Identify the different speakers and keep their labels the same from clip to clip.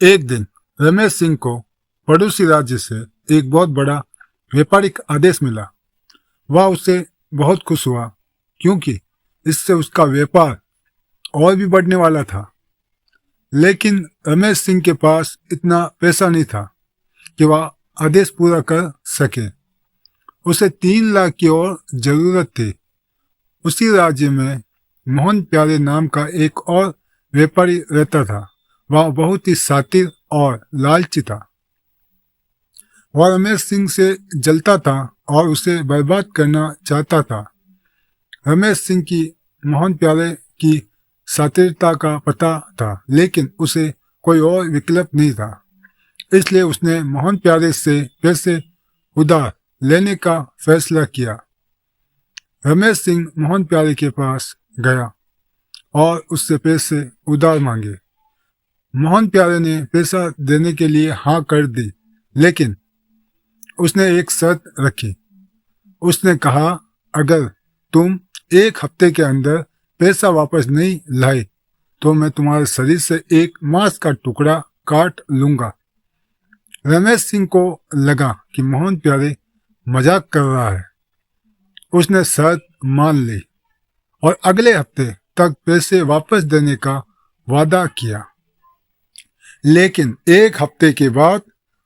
Speaker 1: एक दिन रमेश सिंह को पड़ोसी राज्य से एक बहुत बड़ा व्यापारिक आदेश मिला। वह उससे बहुत खुश हुआ क्योंकि इससे उसका व्यापार और भी बढ़ने वाला था। लेकिन रमेश सिंह के पास इतना पैसा नहीं था कि वह आदेश पूरा कर सके। उसे 3 लाख की और जरूरत थी। उसी राज्य में मोहन प्यारे नाम का एक और व्यापारी रहता था। वह बहुत ही शातिर और लालची था। वह रमेश सिंह से जलता था और उसे बर्बाद करना चाहता था। रमेश सिंह की मोहन प्यारे की शातिरता का पता था, लेकिन उसे कोई और विकल्प नहीं था। इसलिए उसने मोहन प्यारे से पैसे उधार लेने का फैसला किया। रमेश सिंह मोहन प्यारे के पास गया और उससे पैसे उधार मांगे। मोहन प्यारे ने पैसा देने के लिए हाँ कर दी, लेकिन उसने एक शर्त रखी। उसने कहा, अगर तुम 1 हफ्ते के अंदर पैसा वापस नहीं लाए तो मैं तुम्हारे शरीर से एक मांस का टुकड़ा काट लूंगा। रमेश सिंह को लगा कि मोहन प्यारे मजाक कर रहा है। उसने शर्त मान ली और अगले हफ्ते तक पैसे वापस देने का वादा किया। लेकिन 1 हफ्ते के बाद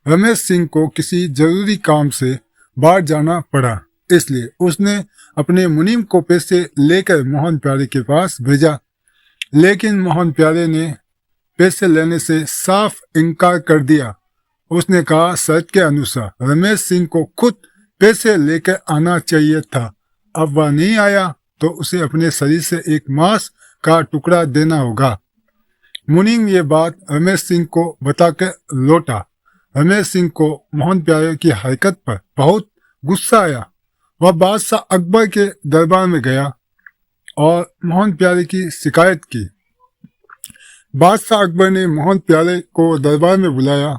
Speaker 1: रमेश सिंह को किसी जरूरी काम से बाहर जाना पड़ा, इसलिए उसने अपने मुनीम को पैसे लेकर मोहन प्यारे के पास भेजा। लेकिन मोहन प्यारे ने पैसे लेने से साफ इनकार कर दिया। उसने कहा, शर्त के अनुसार रमेश सिंह को खुद पैसे लेकर आना चाहिए था। अब वह नहीं आया तो उसे अपने शरीर से एक मांस का टुकड़ा देना होगा। मुनीम ये बात रमेश सिंह को बताकर लौटा। रमेश सिंह को मोहन प्यारे की हरकत पर बहुत गुस्सा आया। वह बादशाह अकबर के दरबार में गया और मोहन प्यारे की शिकायत की। बादशाह अकबर ने मोहन प्यारे को दरबार में बुलाया।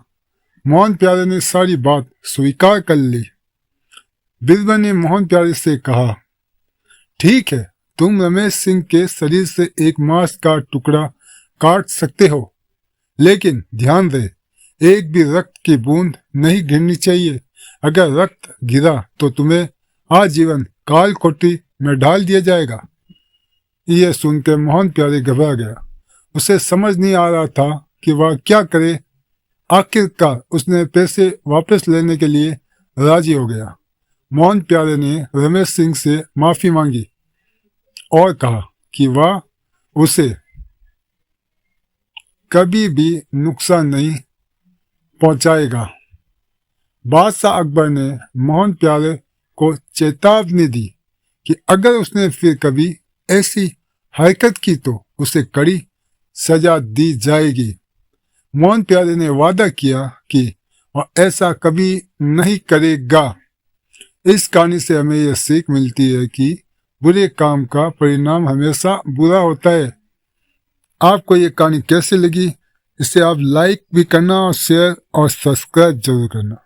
Speaker 1: मोहन प्यारे ने सारी बात स्वीकार कर ली। बीरबल ने मोहन प्यारे से कहा, ठीक है, तुम रमेश सिंह के शरीर से एक मांस का टुकड़ा काट सकते हो, लेकिन ध्यान दे, एक भी रक्त की बूंद नहीं गिरनी चाहिए। अगर रक्त गिरा तो तुम्हें आजीवन काल कोठरी में डाल दिया जाएगा। यह सुनकर मोहन प्यारे घबरा गया। उसे समझ नहीं आ रहा था कि वह क्या करे। आखिरकार उसने पैसे वापस लेने के लिए राजी हो गया। मोहन प्यारे ने रमेश सिंह से माफी मांगी और कहा कि वह उसे कभी भी नुकसान नहीं पहुंचाएगा। बादशाह अकबर ने मोहन प्यारे को चेतावनी दी कि अगर उसने फिर कभी ऐसी हरकत की तो उसे कड़ी सजा दी जाएगी। मोहन प्यारे ने वादा किया कि वह ऐसा कभी नहीं करेगा। इस कहानी से हमें यह सीख मिलती है कि बुरे काम का परिणाम हमेशा बुरा होता है। आपको ये कहानी कैसे लगी, इसे आप लाइक भी करना और शेयर और सब्सक्राइब जरूर करना।